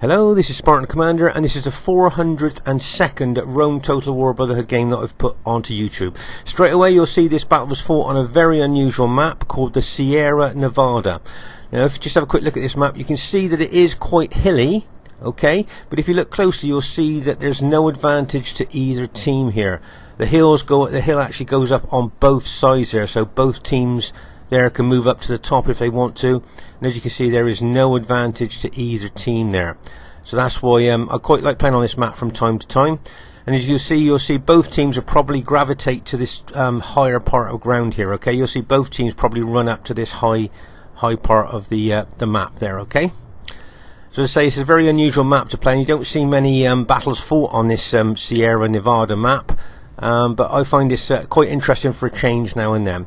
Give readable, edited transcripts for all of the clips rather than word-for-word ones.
Hello, this is Spartan Commander, and this is the 402nd Rome Total War Brotherhood game that I've put onto YouTube. Straight away you'll see this battle was fought on a very unusual map called the Sierra Nevada. Now if you just have a quick look at this map, you can see that it is quite hilly, okay, but if you look closely you'll see that there's no advantage to either team here. The hill actually goes up on both sides there, so both teams there can move up to the top if they want to, and as you can see there is no advantage to either team there. So that's why I quite like playing on this map from time to time. And as you'll see both teams will probably gravitate to this higher part of ground here, okay. You'll see both teams probably run up to this high part of the map there, okay. So as I say, it's a very unusual map to play, and you don't see many battles fought on this Sierra Nevada map, but I find this quite interesting for a change now and then.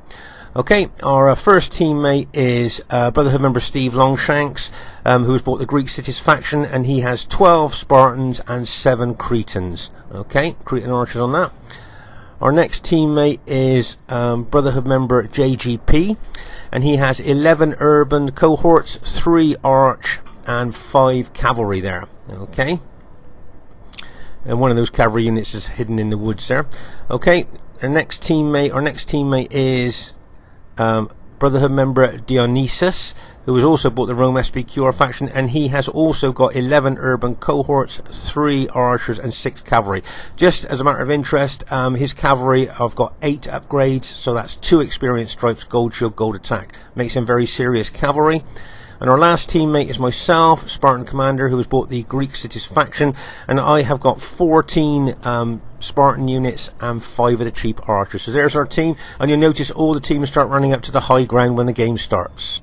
Okay, our first teammate is Brotherhood member Steve Longshanks, who has bought the Greek cities faction, and he has 12 Spartans and 7 Cretans. Okay, Cretan archers on that. Our next teammate is Brotherhood member JGP, and he has 11 urban cohorts, 3 arch and 5 cavalry there. Okay, and one of those cavalry units is hidden in the woods there. Okay, our next teammate is Brotherhood member Dionysus, who has also bought the Rome SPQR faction, and he has also got 11 urban cohorts, 3 archers and 6 cavalry. Just as a matter of interest, his cavalry have got 8 upgrades, so that's 2 experience stripes, gold shield, gold attack. Makes him very serious cavalry. And our last teammate is myself, Spartan Commander, who has bought the Greek cities faction, and I have got 14 Spartan units and 5 of the cheap archers. So there's our team, and you'll notice all the teams start running up to the high ground when the game starts.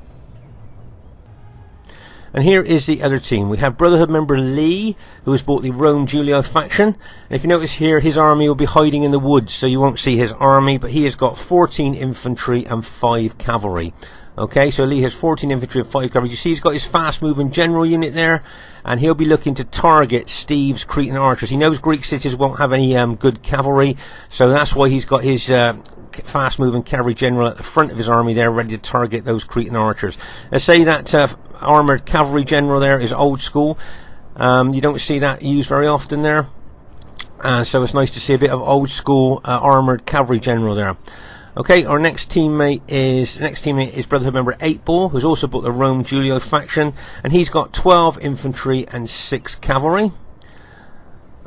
And here is the other team. We have Brotherhood member Lee, who has bought the Rome Julio faction. And if you notice here, his army will be hiding in the woods, so you won't see his army, but he has got 14 infantry and 5 cavalry. Okay, so Lee has 14 infantry and 5 cavalry. You see he's got his fast-moving general unit there, and he'll be looking to target Steve's Cretan archers. He knows Greek cities won't have any good cavalry, so that's why he's got his fast-moving cavalry general at the front of his army there, ready to target those Cretan archers. Let's say that armoured cavalry general there is old school. You don't see that used very often there, so it's nice to see a bit of old school armoured cavalry general there. Okay, our next teammate is Brotherhood member 8-Ball, who's also bought the Rome Julio faction, and he's got 12 infantry and 6 cavalry.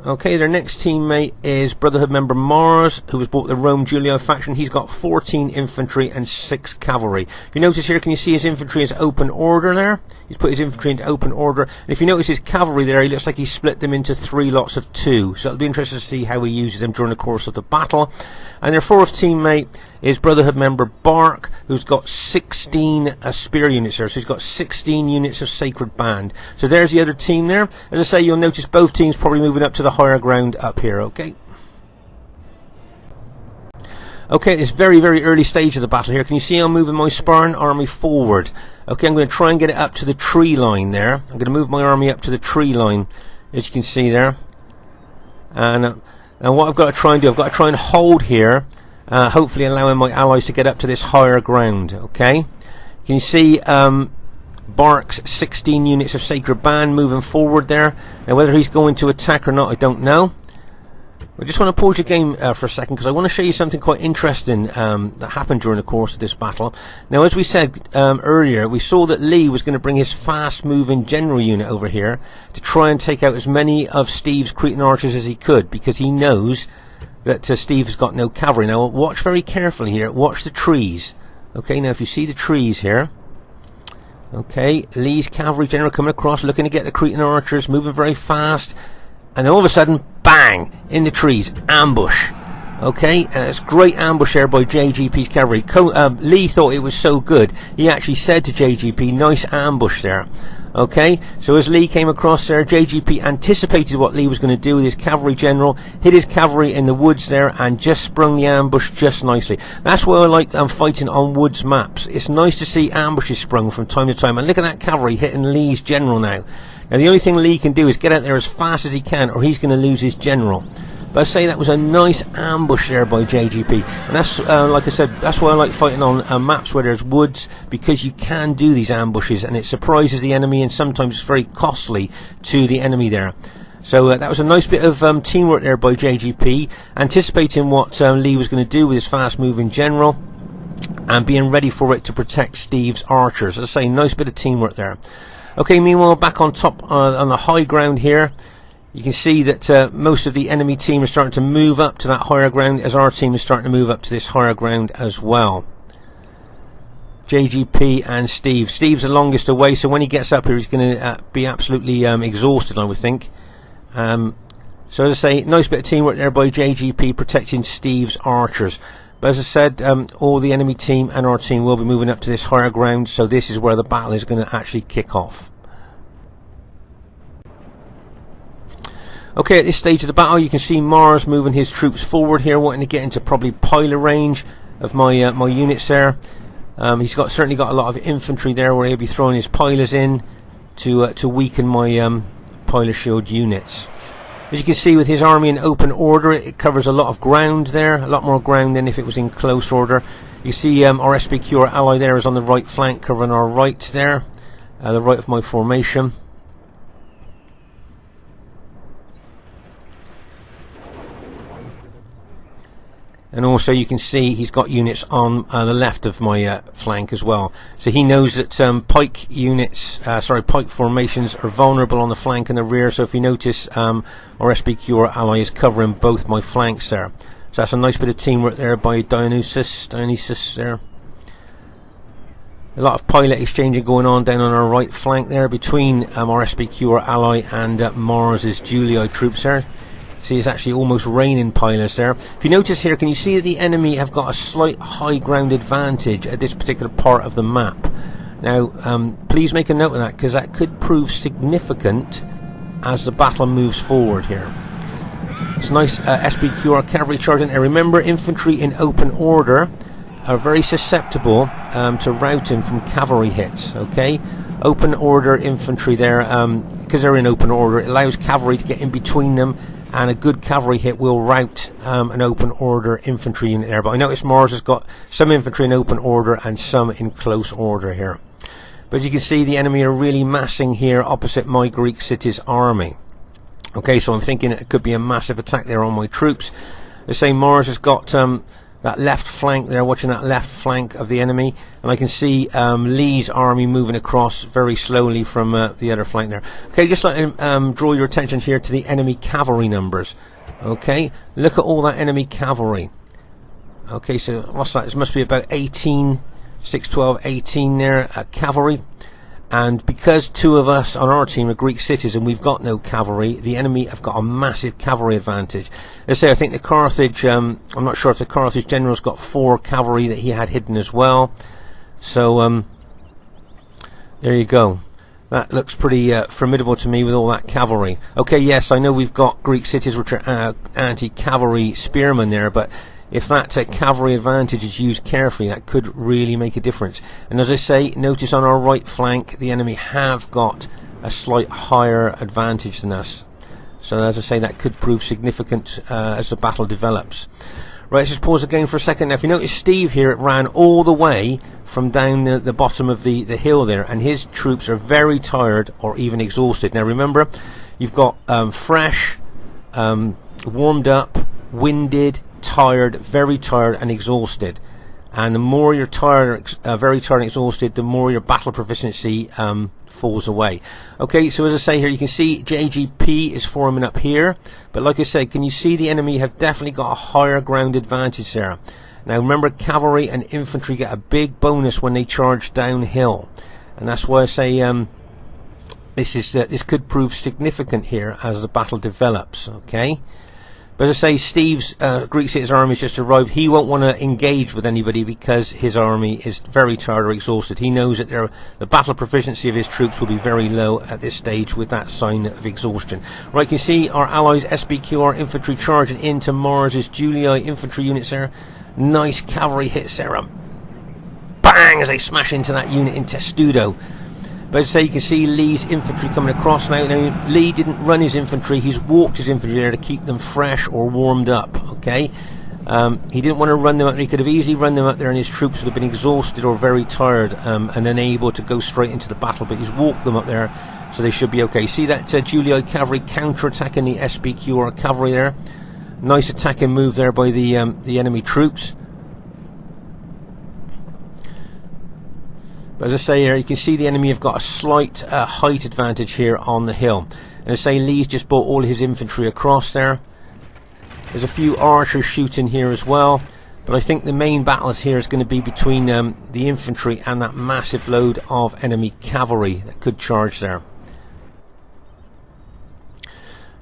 Okay, their next teammate is Brotherhood member Mars, who has bought the Rome Julio faction. He's got 14 infantry and 6 cavalry. If you notice here, can you see his infantry is open order there? He's put his infantry into open order. And if you notice his cavalry there, he looks like he split them into 3 lots of 2. So it'll be interesting to see how he uses them during the course of the battle. And their fourth teammate is Brotherhood member Bark, who's got 16 spear units there. So he's got 16 units of Sacred Band. So there's the other team there. As I say, you'll notice both teams probably moving up to the higher ground up here, okay? Okay, this very, very early stage of the battle here. Can you see I'm moving my Spartan army forward? Okay, I'm going to try and get it up to the tree line there. I'm going to move my army up to the tree line, as you can see there. And what I've got to try and do, I've got to try and hold here, hopefully allowing my allies to get up to this higher ground, okay? Can you see Bark's 16 units of Sacred Band moving forward there? Now whether he's going to attack or not, I don't know. I just want to pause your game for a second, because I want to show you something quite interesting that happened during the course of this battle. Now, as we said earlier, we saw that Lee was going to bring his fast-moving general unit over here to try and take out as many of Steve's Cretan archers as he could, because he knows that Steve has got no cavalry. Now, watch very carefully here. Watch the trees. Okay, now if you see the trees here, okay, Lee's cavalry general coming across, looking to get the Cretan archers, moving very fast, and then all of a sudden, bang, in the trees, ambush. Okay, it's great ambush there by JGP's cavalry. Lee thought it was so good, he actually said to JGP, nice ambush there. Okay, so as Lee came across there, JGP anticipated what Lee was going to do with his cavalry general, hit his cavalry in the woods there, and just sprung the ambush just nicely. That's why I like fighting on woods maps. It's nice to see ambushes sprung from time to time. And look at that cavalry hitting Lee's general now. Now the only thing Lee can do is get out there as fast as he can, or he's going to lose his general. But I say that was a nice ambush there by JGP, and that's like I said, that's why I like fighting on maps where there's woods, because you can do these ambushes and it surprises the enemy, and sometimes it's very costly to the enemy there. So that was a nice bit of teamwork there by JGP, anticipating what Lee was going to do with his fast moving general and being ready for it to protect Steve's archers. As I say, nice bit of teamwork there. Okay, meanwhile, back on top on the high ground here, you can see that most of the enemy team is starting to move up to that higher ground, as our team is starting to move up to this higher ground as well. JGP and Steve. Steve's the longest away, so when he gets up here, he's going to be absolutely exhausted, I would think. So as I say, nice bit of teamwork there by JGP protecting Steve's archers. But as I said, all the enemy team and our team will be moving up to this higher ground, so this is where the battle is going to actually kick off. Okay, at this stage of the battle, you can see Mars moving his troops forward here, wanting to get into probably piler range of my my units there. He's certainly got a lot of infantry there, where he'll be throwing his pilers in to weaken my piler shield units. As you can see, with his army in open order, it covers a lot of ground there, a lot more ground than if it was in close order. You see our SPQ, our ally there, is on the right flank, covering our right there, the right of my formation. And also you can see he's got units on the left of my flank as well. So he knows that pike formations are vulnerable on the flank and the rear. So if you notice, our SPQ, our ally, is covering both my flanks there. So that's a nice bit of teamwork there by Dionysus there. A lot of pilot exchanging going on down on our right flank there between our SPQ, our ally, and Mars's Julii troops there. See, it's actually almost raining pilots there. If you notice here, can you see that the enemy have got a slight high ground advantage at this particular part of the map? Now, please make a note of that, because that could prove significant as the battle moves forward here. It's nice SPQ, our cavalry charging. And remember, infantry in open order are very susceptible to routing from cavalry hits, okay? Open order infantry there, because they're in open order, it allows cavalry to get in between them, and a good cavalry hit will rout an open order infantry unit there. But I notice Mars has got some infantry in open order and some in close order here. But as you can see, the enemy are really massing here opposite my Greek city's army. Okay, so I'm thinking it could be a massive attack there on my troops. They say Mars has got that left flank there, watching that left flank of the enemy, and I can see Lee's army moving across very slowly from the other flank there. Okay, just like draw your attention here to the enemy cavalry numbers. Okay, look at all that enemy cavalry. Okay, so what's that? It must be about 18, 6, 12, 18 there cavalry. And because two of us on our team are Greek cities and we've got no cavalry, the enemy have got a massive cavalry advantage. Let's say I think the Carthage, I'm not sure if the Carthage general's got 4 cavalry that he had hidden as well. So there you go. That looks pretty formidable to me with all that cavalry. Okay, yes, I know we've got Greek cities which are anti-cavalry spearmen there, but if that cavalry advantage is used carefully, that could really make a difference. And as I say, notice on our right flank, the enemy have got a slight higher advantage than us. So as I say, that could prove significant as the battle develops. Right, let's just pause again for a second. Now, if you notice, Steve here, it ran all the way from down the bottom of the hill there, and his troops are very tired or even exhausted. Now, remember, you've got fresh, warmed up, winded, tired, very tired and exhausted, and the more you're tired, very tired and exhausted, the more your battle proficiency falls away. Okay, so as I say here, you can see JGP is forming up here, but like I said, can you see the enemy have definitely got a higher ground advantage there. Now remember, cavalry and infantry get a big bonus when they charge downhill, and that's why I say this could prove significant here as the battle develops. Okay. But as I say, Steve's Greek city's army has just arrived. He won't want to engage with anybody because his army is very tired or exhausted. He knows that the battle proficiency of his troops will be very low at this stage with that sign of exhaustion. Right, you can see our allies SPQR infantry charging into Mars's Julii infantry units there. Nice cavalry hits there. Bang! As they smash into that unit in Testudo. But as I say, you can see Lee's infantry coming across now. Now, Lee didn't run his infantry, he's walked his infantry there to keep them fresh or warmed up, okay? He didn't want to run them out there. He could have easily run them out there and his troops would have been exhausted or very tired and unable to go straight into the battle, but he's walked them up there, so they should be okay. See that Julii cavalry counter-attacking the SBQR cavalry there. Nice attacking move there by the enemy troops. But as I say here, you can see the enemy have got a slight height advantage here on the hill. And as I say, Lee's just brought all his infantry across there. There's a few archers shooting here as well, but I think the main battle here is going to be between the infantry and that massive load of enemy cavalry that could charge there.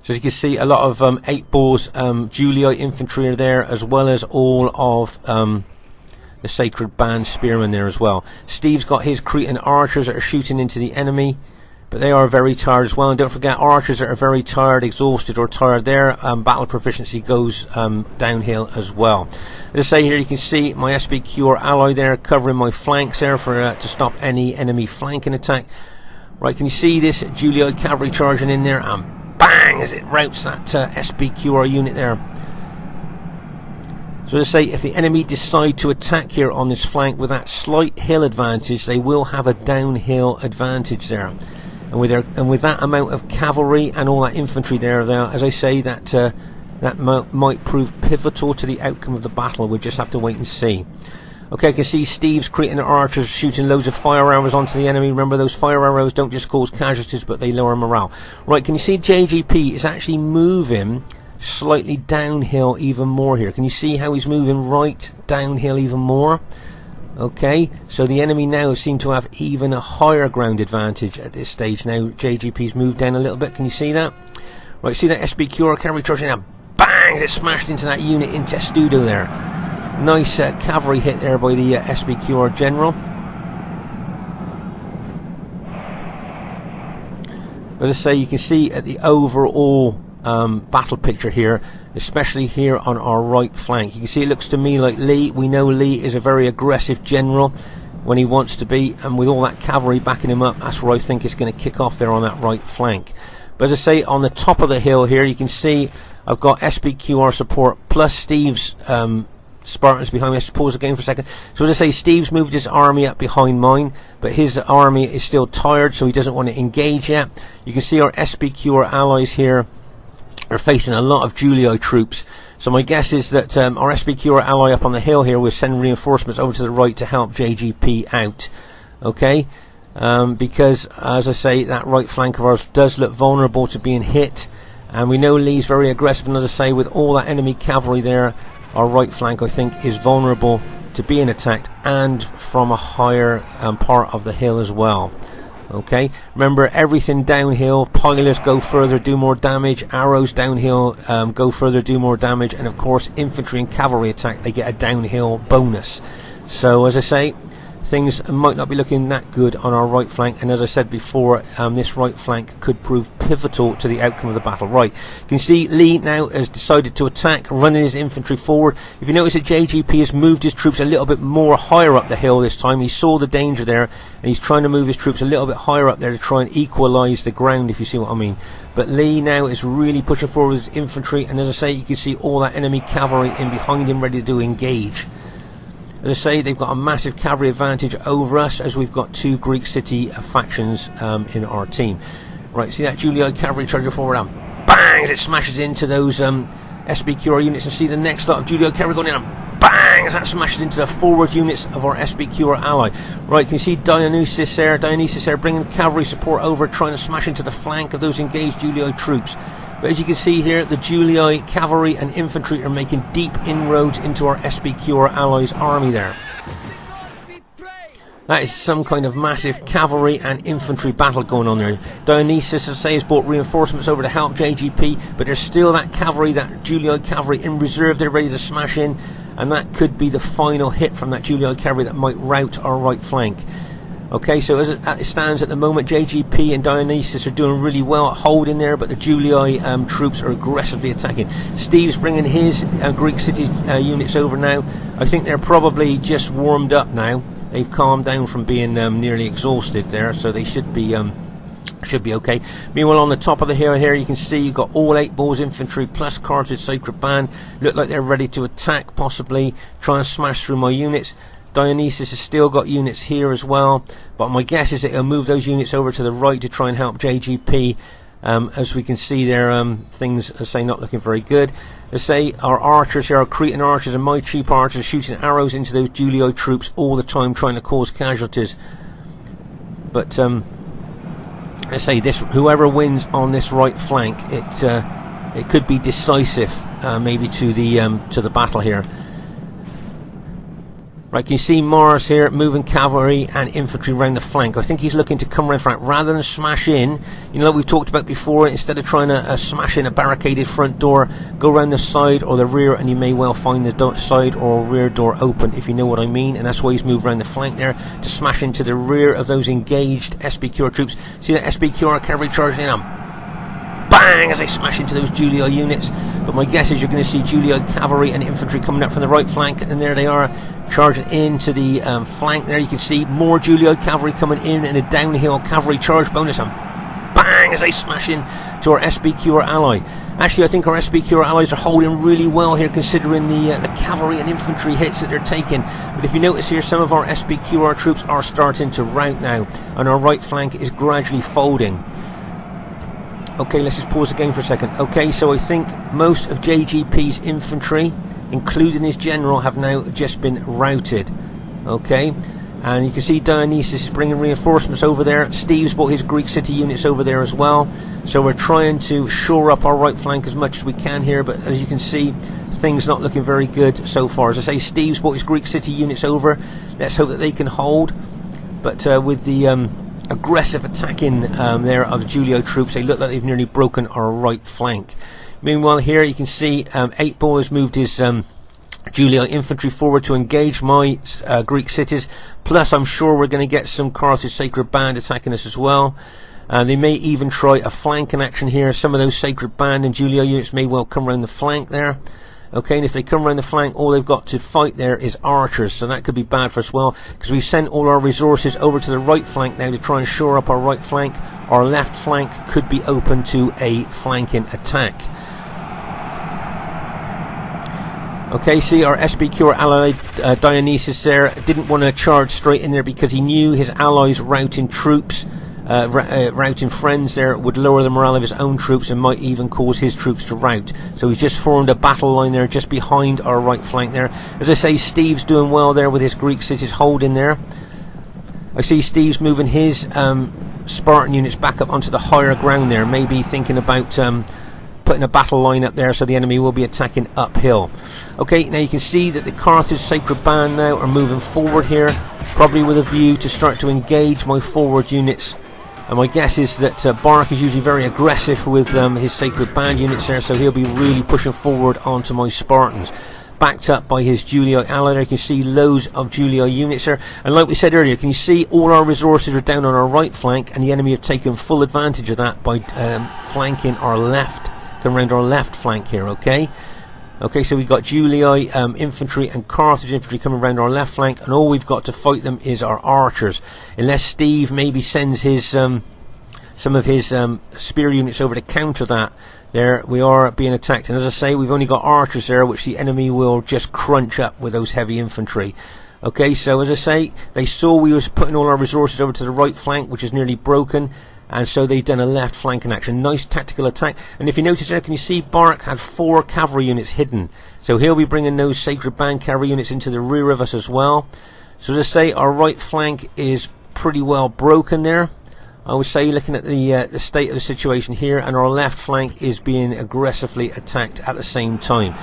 So as you can see, a lot of 8 balls Julii infantry are there, as well as all of the Sacred Band spearmen there as well. Steve's got his Cretan archers that are shooting into the enemy, but they are very tired as well. And don't forget, archers that are very tired, exhausted or tired, their battle proficiency goes downhill as well. As I say here, you can see my SBQR ally there covering my flanks there for to stop any enemy flanking attack. Right, can you see this Julii cavalry charging in there, and bang, as it routs that SBQR unit there. So as I say, if the enemy decide to attack here on this flank with that slight hill advantage, they will have a downhill advantage there. And with that amount of cavalry and all that infantry there, as I say, that might prove pivotal to the outcome of the battle. We'll just have to wait and see. Okay, I can see Steve's Cretan archers shooting loads of fire arrows onto the enemy. Remember, those fire arrows don't just cause casualties, but they lower morale. Right, can you see JGP is actually moving slightly downhill even more here? Can you see how he's moving right downhill even more? Okay, so the enemy now seem to have even a higher ground advantage at this stage. Now JGP's moved down a little bit. Can you see that? Right, see that SBQR cavalry charging now? Bang! It smashed into that unit in Testudo there. Nice cavalry hit there by the SBQR general. But as I say, you can see at the overall battle picture here, especially here on our right flank, you can see it looks to me like Lee, we know Lee is a very aggressive general when he wants to be, and with all that cavalry backing him up, that's where I think it's going to kick off there on that right flank. But as I say, on the top of the hill here, you can see I've got SBQR support plus Steve's Spartans behind me. Let's pause again for a second. So as I say, Steve's moved his army up behind mine, but his army is still tired, so he doesn't want to engage yet. You can see our SBQR allies here are facing a lot of Julii troops. So my guess is that our SBQR ally up on the hill here will send reinforcements over to the right to help JGP out. Okay? Because, as I say, that right flank of ours does look vulnerable to being hit. And we know Lee's very aggressive, and as I say, with all that enemy cavalry there, our right flank, I think, is vulnerable to being attacked, and from a higher part of the hill as well. Okay, remember, everything downhill, pilers go further, do more damage, arrows downhill go further, do more damage, and of course infantry and cavalry attack, they get a downhill bonus. So as I say, things might not be looking that good on our right flank, and as I said before, this right flank could prove pivotal to the outcome of the battle. Right, you can see Lee now has decided to attack, running his infantry forward. If you notice that JGP has moved his troops a little bit more higher up the hill this time. He saw the danger there, and he's trying to move his troops a little bit higher up there to try and equalise the ground, if you see what I mean. But Lee now is really pushing forward with his infantry, and as I say, you can see all that enemy cavalry in behind him ready to engage. As I say, they've got a massive cavalry advantage over us, as we've got 2 Greek city factions in our team. Right, see that Julii cavalry charging forward, and bang, as it smashes into those SBQR units, and see the next lot of Julii cavalry going in, and bang, as that smashes into the forward units of our SBQR ally. Right, can you see Dionysus there bringing cavalry support over, trying to smash into the flank of those engaged Julii troops. But as you can see here, the Julii cavalry and infantry are making deep inroads into our SBQR allies' army there. That is some kind of massive cavalry and infantry battle going on there. Dionysus, as I say, has brought reinforcements over to help JGP, but there's still that cavalry, that Julii cavalry in reserve. They're ready to smash in, and that could be the final hit from that Julii cavalry that might rout our right flank. Okay, so as it stands at the moment, JGP and Dionysus are doing really well at holding there, but the Julii troops are aggressively attacking. Steve's bringing his Greek city units over now. I think they're probably just warmed up now. they've calmed down from being nearly exhausted there, so they should be okay. Meanwhile, on the top of the hill here, you can see you've got all 8 balls infantry plus Carthage Sacred Band. Look like they're ready to attack, possibly try and smash through my units. Dionysus has still got units here as well, but my guess is that he'll move those units over to the right to try and help JGP. As we can see there, things, as I say, not looking very good. As I say, our archers here, our Cretan archers and my cheap archers, shooting arrows into those Julio troops all the time, trying to cause casualties. But I say, this, whoever wins on this right flank, it could be decisive, maybe to the battle here. Right, can you see Mars here moving cavalry and infantry around the flank? I think he's looking to come around the flank rather than smash in. You know, like we've talked about before, instead of trying to smash in a barricaded front door, go around the side or the rear, and you may well find the side or rear door open, if you know what I mean. And that's why he's moved around the flank there, to smash into the rear of those engaged SBQR troops. See that SBQR cavalry charging in on? Bang! As they smash into those Julio units. But my guess is you're going to see Julio cavalry and infantry coming up from the right flank, and there they are, charging into the flank there. You can see more Julio cavalry coming in and a downhill cavalry charge bonus, and bang! As they smash in to our SBQR ally. Actually, I think our SBQR allies are holding really well here, considering the cavalry and infantry hits that they're taking. But if you notice here, some of our SBQR troops are starting to rout now, and our right flank is gradually folding. Okay, let's just pause the game for a second. Okay, so I think most of JGP's infantry, including his general, have now just been routed. Okay, and you can see Dionysus is bringing reinforcements over there. Steve's brought his Greek city units over there as well. So we're trying to shore up our right flank as much as we can here, but as you can see, things not looking very good so far. As I say, Steve's brought his Greek city units over. Let's hope that they can hold. But with the aggressive attacking there of the Julio troops, they look like they've nearly broken our right flank. Meanwhile, here you can see 8 Ball has moved his Julio infantry forward to engage my Greek cities. Plus, I'm sure we're going to get some Carthage Sacred Band attacking us as well. They may even try a flanking action here. Some of those Sacred Band and Julio units may well come around the flank there. Okay, and if they come around the flank, all they've got to fight there is archers, so that could be bad for us as well, because we've sent all our resources over to the right flank now to try and shore up our right flank. Our left flank could be open to a flanking attack. Okay, see our SBQR ally Dionysus there didn't want to charge straight in there because he knew his allies routing troops, routing friends there would lower the morale of his own troops and might even cause his troops to rout. So he's just formed a battle line there just behind our right flank there. As I say, Steve's doing well there with his Greek cities holding there. I see Steve's moving his Spartan units back up onto the higher ground there, maybe thinking about putting a battle line up there so the enemy will be attacking uphill. Okay, now you can see that the Carthage Sacred Band now are moving forward here, probably with a view to start to engage my forward units. And my guess is that Bark is usually very aggressive with his Sacred Band units there, so he'll be really pushing forward onto my Spartans. Backed up by his Julio ally there, you can see loads of Julio units there. And like we said earlier, can you see all our resources are down on our right flank, and the enemy have taken full advantage of that by flanking our left, come around our left flank here, okay? Okay, so we've got Julii infantry and Carthage infantry coming around our left flank, and all we've got to fight them is our archers. Unless Steve maybe sends his some of his spear units over to counter that, there we are being attacked. And as I say, we've only got archers there, which the enemy will just crunch up with those heavy infantry. Okay, so as I say, they saw we was putting all our resources over to the right flank, which is nearly broken. And so they've done a left flanking action. Nice tactical attack. And if you notice there, can you see Bark had 4 cavalry units hidden. So he'll be bringing those Sacred Band cavalry units into the rear of us as well. So as I say, our right flank is pretty well broken there, I would say, looking at the state of the situation here. And our left flank is being aggressively attacked at the same time.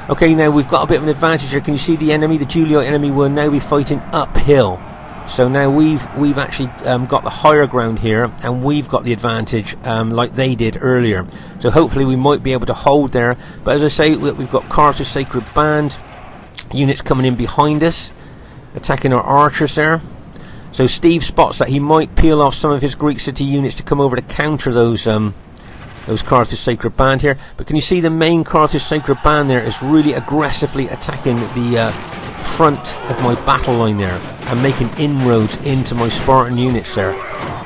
Okay, now we've got a bit of an advantage here. Can you see the enemy? The Julio enemy will now be fighting uphill. So now we've actually got the higher ground here, and we've got the advantage like they did earlier. So hopefully we might be able to hold there. But as I say, we've got Carthage Sacred Band units coming in behind us, attacking our archers there. So Steve spots that he might peel off some of his Greek city units to come over to counter those Carthage Sacred Band here. But can you see the main Carthage Sacred Band there is really aggressively attacking the front of my battle line there and making inroads into my Spartan units there.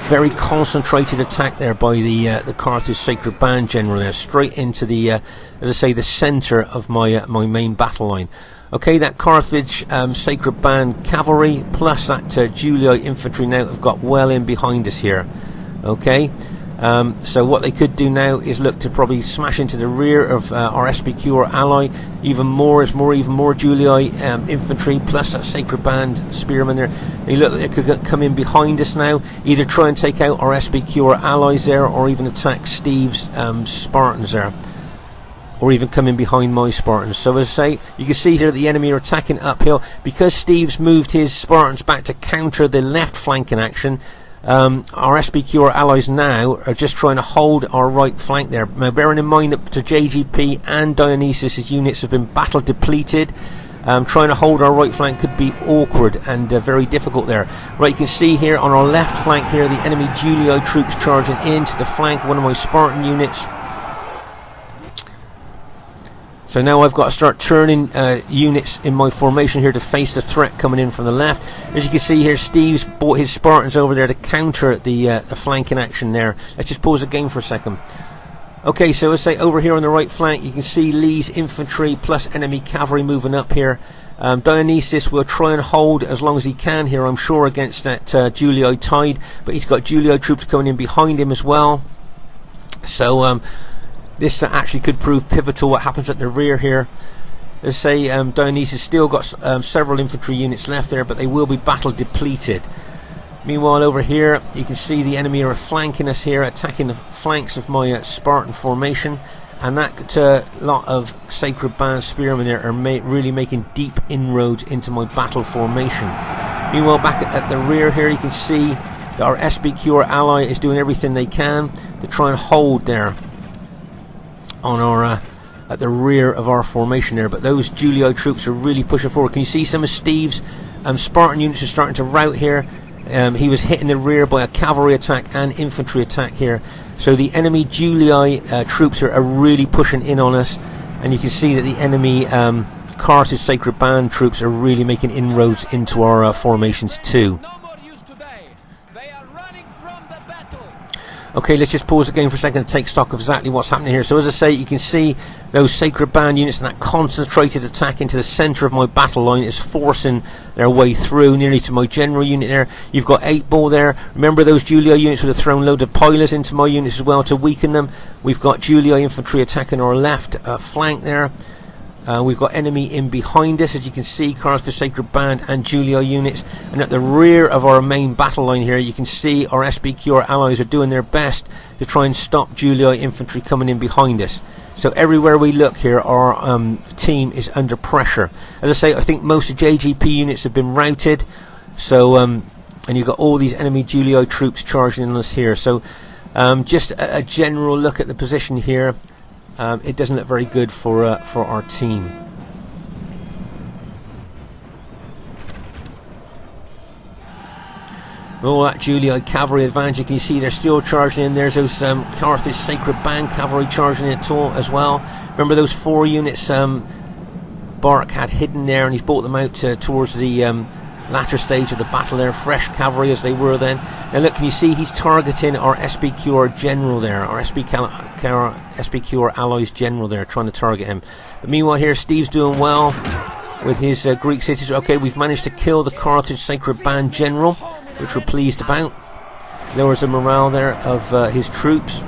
Very concentrated attack there by the Carthage Sacred Band General there, straight into the, as I say, the centre of my my main battle line. Okay, that Carthage Sacred Band Cavalry plus that Julii Infantry now have got well in behind us here. Okay, so what they could do now is look to probably smash into the rear of our SPQ or ally. Even more Julii infantry plus that Sacred Band spearmen there. They look like they could come in behind us now, either try and take out our SPQ or allies there, or even attack Steve's Spartans there, or even come in behind my Spartans. So as I say, you can see here that the enemy are attacking uphill because Steve's moved his Spartans back to counter the left flank in action. Our SPQ or allies now are just trying to hold our right flank there. Now bearing in mind that to JGP and Dionysus' units have been battle depleted, trying to hold our right flank could be awkward and very difficult there. Right, you can see here on our left flank here the enemy Julii troops charging into the flank of one of my Spartan units. So now I've got to start turning units in my formation here to face the threat coming in from the left. As you can see here, Steve's brought his Spartans over there to counter the flanking action there. Let's just pause the game for a second. Okay, so let's say over here on the right flank, you can see Lee's infantry plus enemy cavalry moving up here. Dionysus will try and hold as long as he can here, I'm sure, against that Julii tide, but he's got Julii troops coming in behind him as well. So this actually could prove pivotal, what happens at the rear here. Let's say Dionysus still got several infantry units left there, but they will be battle depleted. Meanwhile over here you can see the enemy are flanking us here, attacking the flanks of my Spartan formation, and that lot of Sacred Band spearmen there are really making deep inroads into my battle formation. Meanwhile back at the rear here you can see that our SPQ or ally is doing everything they can to try and hold there on our at the rear of our formation there, but those Julii troops are really pushing forward. Can you see some of Steve's Spartan units are starting to rout here? He was hit in the rear by a cavalry attack and infantry attack here, so the enemy Julii troops are really pushing in on us, and you can see that the enemy Carthage Sacred Band troops are really making inroads into our formations too. Okay, let's just pause the game for a second to take stock of exactly what's happening here. So as I say, you can see those Sacred Band units and that concentrated attack into the centre of my battle line is forcing their way through nearly to my general unit there. You've got 8 Ball there. Remember those Julii units would have thrown loads of pilers into my units as well to weaken them. We've got Julii infantry attacking our left flank there. We've got enemy in behind us, as you can see, Carthage Sacred Band and Julii units, and at the rear of our main battle line here you can see our SPQ, our allies, are doing their best to try and stop Julii infantry coming in behind us. So everywhere we look here our team is under pressure. As I say, I think most of JGP units have been routed, so and you've got all these enemy Julii troops charging in us here. So just a general look at the position here. It doesn't look very good for our team. All that Julii cavalry advantage, you can see they're still charging in. There's those Carthage Sacred Band cavalry charging in as well. Remember those 4 units Bark had hidden there, and he's brought them out towards the latter stage of the battle there, fresh cavalry as they were then. Now look, can you see he's targeting our SPQ or general there, our SPQ or allies general there, trying to target him. But meanwhile here Steve's doing well with his Greek cities. Okay, we've managed to kill the Carthage Sacred Band general, which we're pleased about. Lowers the morale there of his troops.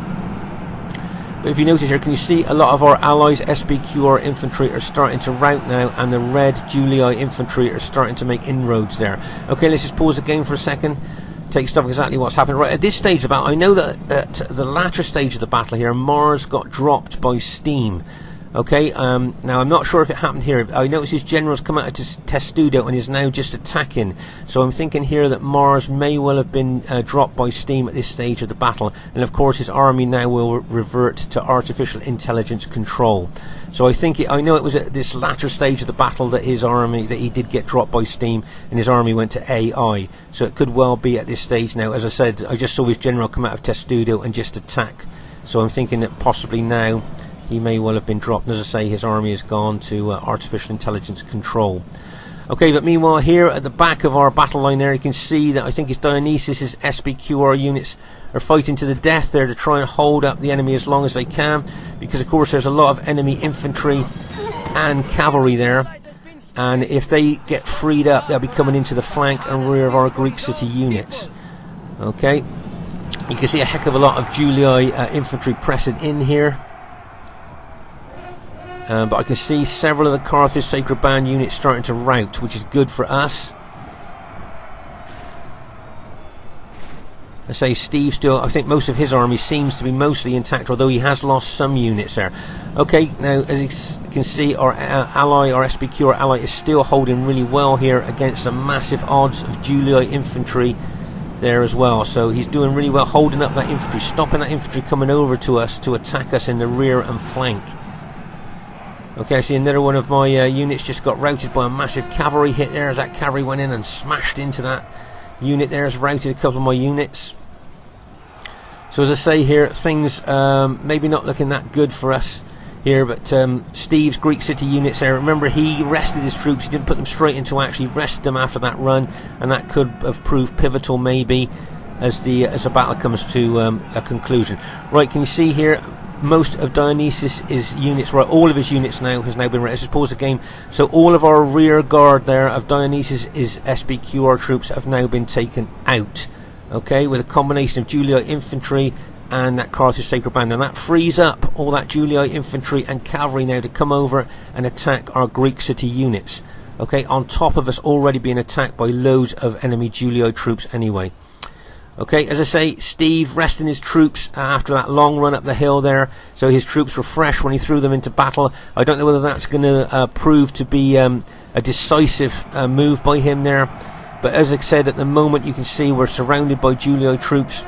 But if you notice here, can you see a lot of our allies SPQ or infantry are starting to rout now, and the red Julii infantry are starting to make inroads there. Okay, let's just pause the game for a second, take stock of exactly what's happening. Right, at this stage of the battle, I know that at the latter stage of the battle here, Mars got dropped by Steam. Okay, now I'm not sure if it happened here. I notice his generals come out of Testudo and is now just attacking. So I'm thinking here that Mars may well have been dropped by Steam at this stage of the battle. And of course his army now will revert to artificial intelligence control. So I know it was at this latter stage of the battle that his army, that he did get dropped by Steam and his army went to AI. So it could well be at this stage now. As I said, I just saw his general come out of Testudo and just attack. So I'm thinking that possibly now he may well have been dropped, and as I say, his army has gone to artificial intelligence control. Okay, but meanwhile here at the back of our battle line there, you can see that I think it's Dionysus' SBQR units are fighting to the death there to try and hold up the enemy as long as they can, because of course there's a lot of enemy infantry and cavalry there, and if they get freed up they'll be coming into the flank and rear of our Greek city units. Okay, you can see a heck of a lot of Julii infantry pressing in here. But I can see several of the Carthage Sacred Band units starting to rout, which is good for us. I say Steve still, I think most of his army seems to be mostly intact, although he has lost some units there. Okay, now as you can see, our ally, our SBQ, our ally, is still holding really well here against the massive odds of Julii infantry there as well. So he's doing really well holding up that infantry, stopping that infantry coming over to us to attack us in the rear and flank. Okay, I see another one of my units just got routed by a massive cavalry hit there, as that cavalry went in and smashed into that unit there, has routed a couple of my units. So as I say here, things maybe not looking that good for us here, but Steve's Greek city units there, remember he rested his troops, he didn't put them straight into action, he rested them after that run, and that could have proved pivotal maybe as the battle comes to a conclusion. Right, can you see here, most of Dionysus' units, right, all of his units now has now been ready. Let's just pause the game. So all of our rear guard there of Dionysus' SBQR troops have now been taken out. Okay, with a combination of Julii infantry and that Carthage Sacred Band. Now that frees up all that Julii infantry and cavalry now to come over and attack our Greek city units. Okay, on top of us already being attacked by loads of enemy Julii troops anyway. Okay, as I say, Steve resting his troops after that long run up the hill there, so his troops were fresh when he threw them into battle. I don't know whether that's going to prove to be a decisive move by him there, but as I said, at the moment you can see we're surrounded by Julii troops.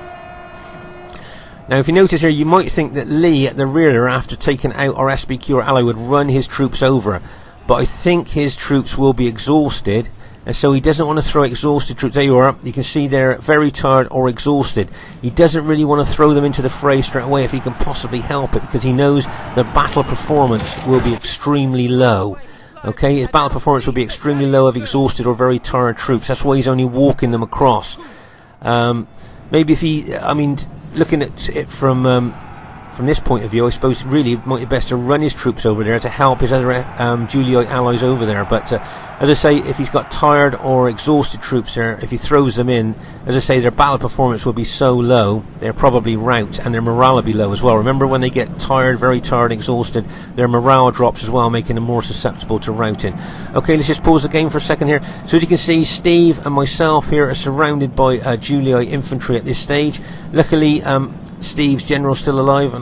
Now if you notice here, you might think that Lee at the rear, after taking out our SBQ or ally, would run his troops over, but I think his troops will be exhausted, and so he doesn't want to throw exhausted troops. There you are, you can see they're very tired or exhausted. He doesn't really want to throw them into the fray straight away if he can possibly help it, because he knows the battle performance will be extremely low. Okay, his battle performance will be extremely low of exhausted or very tired troops. That's why he's only walking them across. Maybe if he, I mean, looking at it from this point of view, I suppose really it might be best to run his troops over there to help his other Julii allies over there. But as I say, if he's got tired or exhausted troops there, if he throws them in, as I say, their battle performance will be so low, they'll probably rout, and their morale will be low as well. Remember, when they get tired, very tired, exhausted, their morale drops as well, making them more susceptible to routing. Okay, let's just pause the game for a second here. So as you can see, Steve and myself here are surrounded by Julii infantry at this stage. Luckily, Steve's general's still alive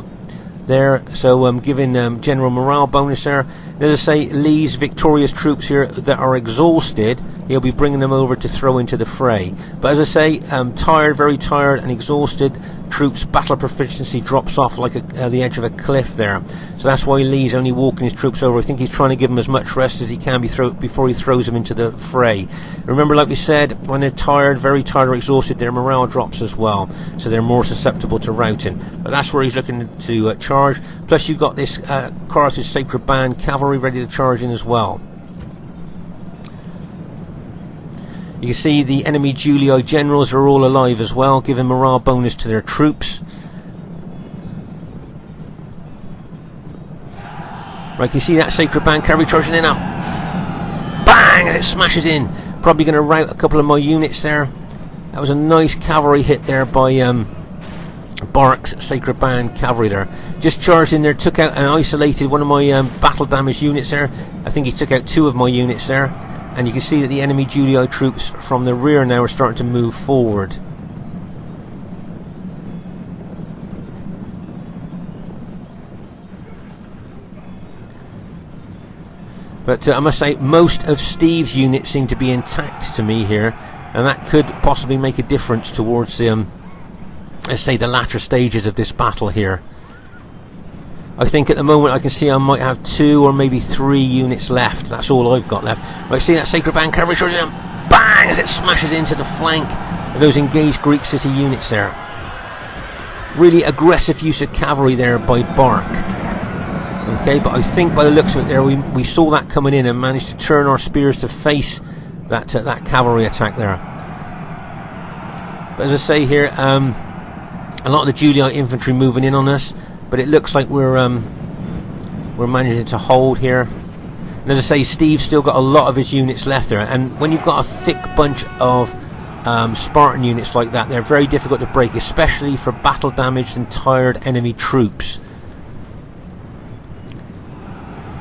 there, so giving general morale bonus there. As I say, Lee's victorious troops here that are exhausted, he'll be bringing them over to throw into the fray. But as I say, tired, very tired and exhausted troops, battle proficiency drops off like the edge of a cliff there. So that's why Lee's only walking his troops over. I think he's trying to give them as much rest as he can before he throws them into the fray. Remember, like we said, when they're tired, very tired or exhausted, their morale drops as well, so they're more susceptible to routing. But that's where he's looking to charge. Plus you've got this Carthage Sacred Band cavalry ready to charge in as well. You can see the enemy Julii generals are all alive as well, giving morale bonus to their troops. Right, can you see that Sacred Band cavalry charging in now? Bang! As it smashes in. Probably going to rout a couple of my units there. That was a nice cavalry hit there by Bark's Sacred Band cavalry there. Just charged in there, took out and isolated one of my battle damaged units there. I think he took out 2 of my units there. And you can see that the enemy Julii troops from the rear now are starting to move forward. But I must say, most of Steve's units seem to be intact to me here, and that could possibly make a difference towards let's say the latter stages of this battle here. I think at the moment I can see I might have 2 or maybe 3 units left. That's all I've got left. Right, see that Sacred Band cavalry charging down, bang, as it smashes into the flank of those engaged Greek city units there. Really aggressive use of cavalry there by Bark. Okay, but I think by the looks of it there, we saw that coming in and managed to turn our spears to face that cavalry attack there. But as I say here, a lot of the Julii infantry moving in on us, but it looks like we're managing to hold here. And as I say, Steve's still got a lot of his units left there, and when you've got a thick bunch of Spartan units like that, they're very difficult to break, especially for battle damaged and tired enemy troops.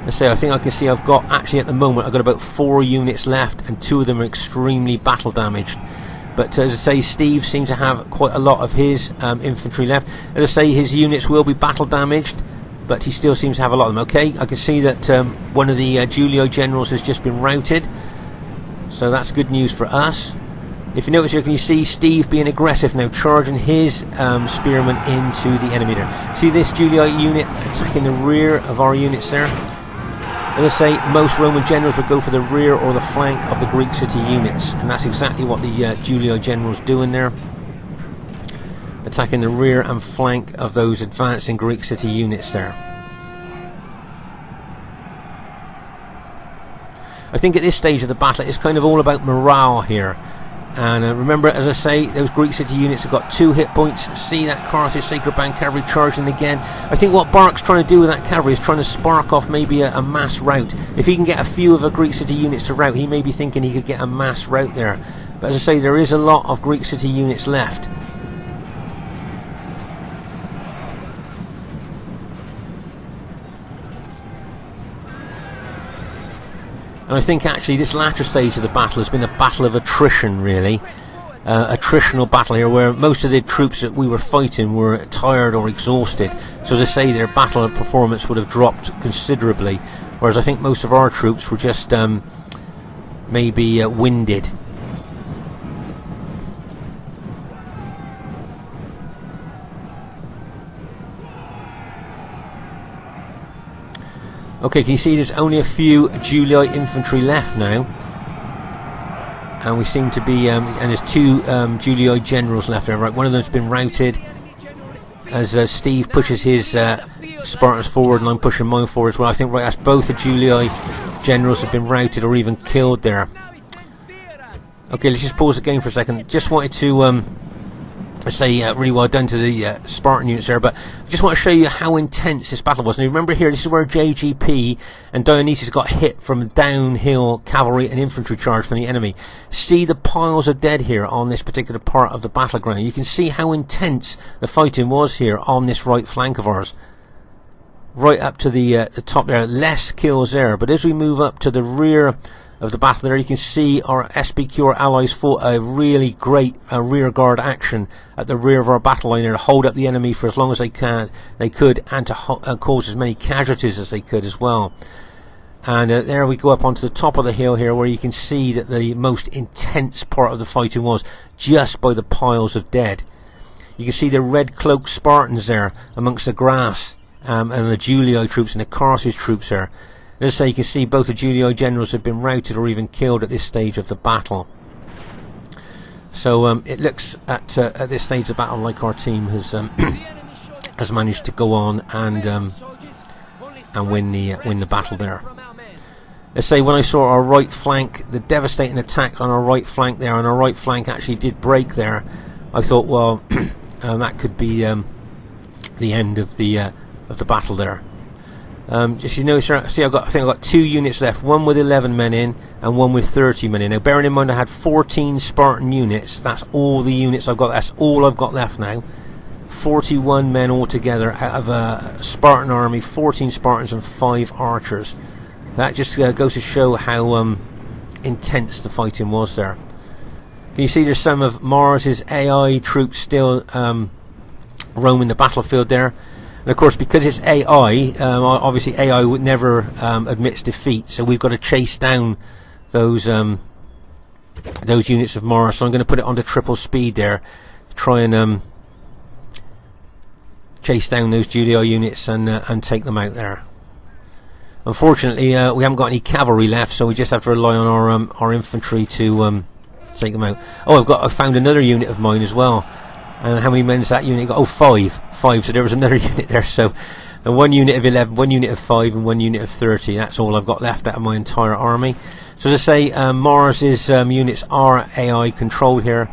Let's say, I think I can see I've got, actually at the moment, I've got about 4 units left, and 2 of them are extremely battle damaged. But as I say, Steve seems to have quite a lot of his infantry left. As I say, his units will be battle damaged, but he still seems to have a lot of them. Okay, I can see that one of the Julii generals has just been routed, so that's good news for us. If you notice here, can you see Steve being aggressive now, charging his spearmen into the enemy there. See this Julii unit attacking the rear of our units there? As I say, most Roman generals would go for the rear or the flank of the Greek city units, and that's exactly what the Julii generals doing there, attacking the rear and flank of those advancing Greek city units there. I think at this stage of the battle it's kind of all about morale here. And remember, as I say, those Greek city units have got 2 hit points. See that Carthage Sacred Band cavalry charging again. I think what Bark's trying to do with that cavalry is trying to spark off maybe a mass rout. If he can get a few of the Greek city units to rout, he may be thinking he could get a mass rout there. But as I say, there is a lot of Greek city units left. And I think actually this latter stage of the battle has been a battle of attrition, really. Attritional battle here, where most of the troops that we were fighting were tired or exhausted. So as I say, their battle performance would have dropped considerably. Whereas I think most of our troops were just maybe winded. Okay, can you see there's only a few Julii infantry left now, and we seem to be, and there's 2 Julii generals left there. Right, one of them's been routed as Steve pushes his Spartans forward, and I'm pushing mine forward as well. I think right, that's both the Julii generals have been routed or even killed there. Okay, let's just pause the game for a second. Just wanted to say really well done to the Spartan units there, but I just want to show you how intense this battle was. And remember here, this is where JGP and Dionysus got hit from a downhill cavalry and infantry charge from the enemy. See the piles of dead here on this particular part of the battleground. You can see how intense the fighting was here on this right flank of ours, right up to the top there. Less kills there, but as we move up to the rear of the battle there, you can see our SPQ allies fought a really great rear guard action at the rear of our battle line there to hold up the enemy for as long as they could, and to cause as many casualties as they could as well. And there we go up onto the top of the hill here, where you can see that the most intense part of the fighting was just by the piles of dead. You can see the red cloaked Spartans there amongst the grass, and the Julii troops and the Carthage troops there. As I say, you can see both the Julii generals have been routed or even killed at this stage of the battle. So it looks at this stage of the battle like our team has has managed to go on and win the battle there. Let's say, when I saw our right flank, the devastating attack on our right flank there, and our right flank actually did break there, I thought, well, that could be the end of the battle there. Just, you know, see, I think I've got 2 units left, one with 11 men in and one with 30 men in. Now, bearing in mind I had 14 Spartan units, that's all the units I've got, that's all I've got left now. 41 men altogether out of a Spartan army, 14 Spartans and 5 archers. That just goes to show how intense the fighting was there. Can you see there's some of Mars's AI troops still roaming the battlefield there? And of course, because it's AI, obviously AI would never admits defeat, so we've got to chase down those units of Mars. So I'm going to put it onto triple speed there to try and chase down those Julii units and take them out there. Unfortunately, we haven't got any cavalry left, so we just have to rely on our infantry to take them out. Oh, I found another unit of mine as well. And how many men has that unit got? Oh, 5. So there was another unit there. So And 1 unit of 11, 1 unit of 5, and 1 unit of 30. That's all I've got left out of my entire army. So as I say, Mars's units are AI controlled here,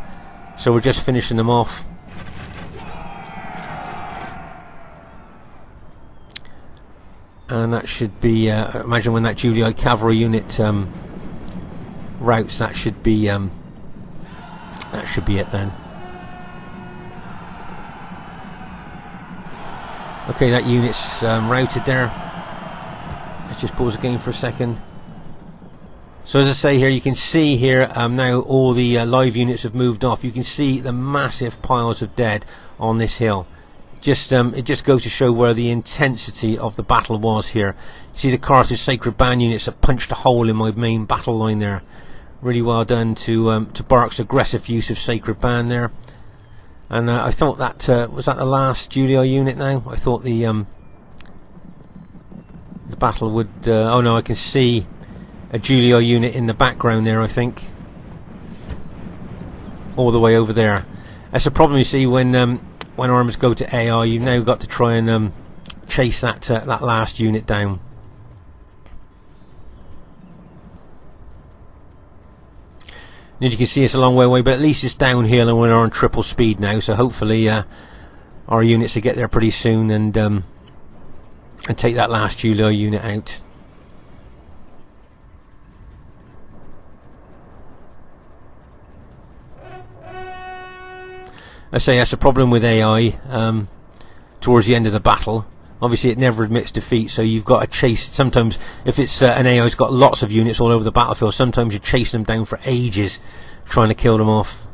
so we're just finishing them off. And that should be, imagine when that Julii cavalry unit routes, that should be it then. Okay, that unit's routed there. Let's just pause the game for a second. So as I say here, you can see here now all the live units have moved off. You can see the massive piles of dead on this hill. It just goes to show where the intensity of the battle was here. You see the Carthage Sacred Band units have punched a hole in my main battle line there. Really well done to Bark's aggressive use of Sacred Band there. And I thought that was that the last Julii unit now. I thought the battle would. Oh no, I can see a Julii unit in the background there. I think all the way over there. That's the problem you see when armies go to AI. You've now got to try and chase that last unit down. And as you can see, it's a long way away, but at least it's downhill and we're on triple speed now. So hopefully our units will get there pretty soon and take that last Julii unit out. I say that's a problem with AI towards the end of the battle. Obviously it never admits defeat, so you've got to chase. Sometimes if it's an AI's got lots of units all over the battlefield, sometimes you're chasing them down for ages trying to kill them off.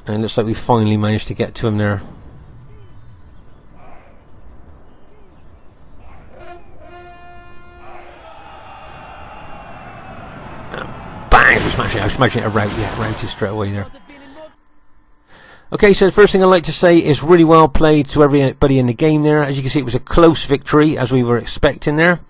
And it looks like we finally managed to get to him there. Bang! I was smashing it a rout. Yeah, routed straight away there. Okay, so the first thing I'd like to say is really well played to everybody in the game there. As you can see, it was a close victory, as we were expecting there.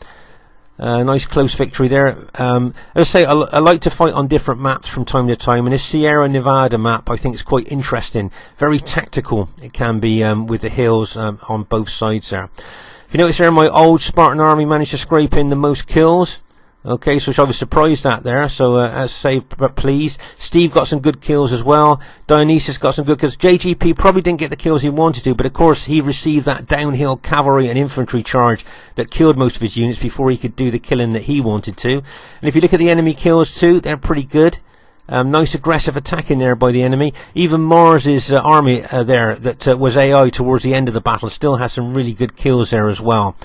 Nice close victory there. As I say, I like to fight on different maps from time to time, and this Sierra Nevada map I think is quite interesting. Very tactical it can be with the hills on both sides there. If you notice there, my old Spartan army managed to scrape in the most kills. Okay, so which I was surprised at there. So as I say, but pleased. Steve got some good kills as well. Dionysus got some good kills. JGP probably didn't get the kills he wanted to, but of course he received that downhill cavalry and infantry charge that killed most of his units before he could do the killing that he wanted to. And if you look at the enemy kills too, they're pretty good. Nice aggressive attack in there by the enemy. Even Mars's army there that was AI towards the end of the battle still has some really good kills there as well.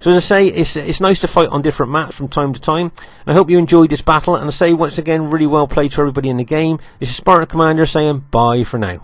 So as I say, it's nice to fight on different maps from time to time. And I hope you enjoyed this battle. And I say once again, really well played to everybody in the game. This is Spartan Commander saying bye for now.